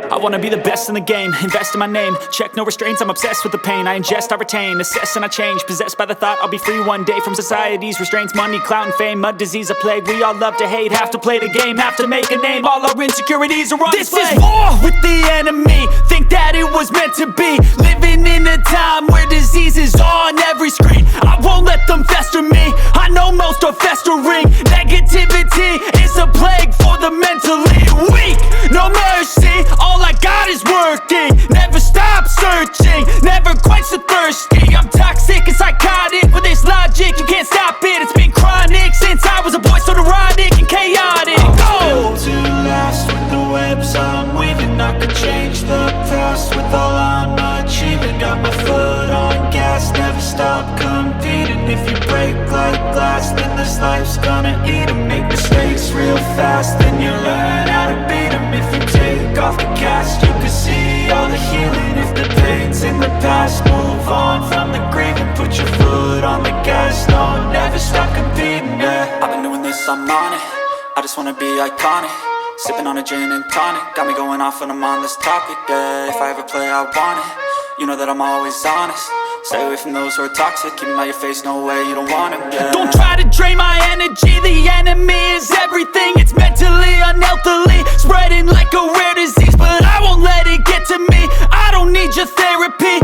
I wanna be the best in the game, invest in my name. Check no restraints, I'm obsessed with the pain. I ingest, I retain, assess and I change. Possessed by the thought I'll be free one day from society's restraints. Money, clout and fame, mud, disease, a plague. We all love to hate, have to play the game, have to make a name. All our insecurities are on display. This is war with the enemy, think that it was meant to be. Living in a time where disease is on every screen. I won't let them fester me, I know most are festering. Negativity is a plague for the mentally weak. No mercy, all I got is working. Never stop searching, never quite so thirsty. I'm toxic and psychotic with this logic, you can't stop it. It's been chronic since I was a boy, so neurotic and chaotic. Built to last with the webs I'm weaving. I could change the past with all I'm achieving. Got my foot on gas, never stop competing. If you break like glass, then this life's gonna eat 'em. Make mistakes real fast, then you learn how to beat 'em. If you take off the cast, you can see all the healing. If the pain's in the past, move on from the grave and put your foot on the gas. No, never stop competing, yeah. I've been doing this, I'm on it, I just wanna be iconic. Sipping on a gin and tonic, got me going off when I'm on this topic, yeah. If I ever play, I want it, you know that I'm always honest. Stay away from those who are toxic, keep them out your face, no way, you don't want them, yeah. Don't try to drain my energy, the enemy is everything. It's mentally, unhealthily, spreading like a rare disease. But I won't let it get to me, I don't need your therapy,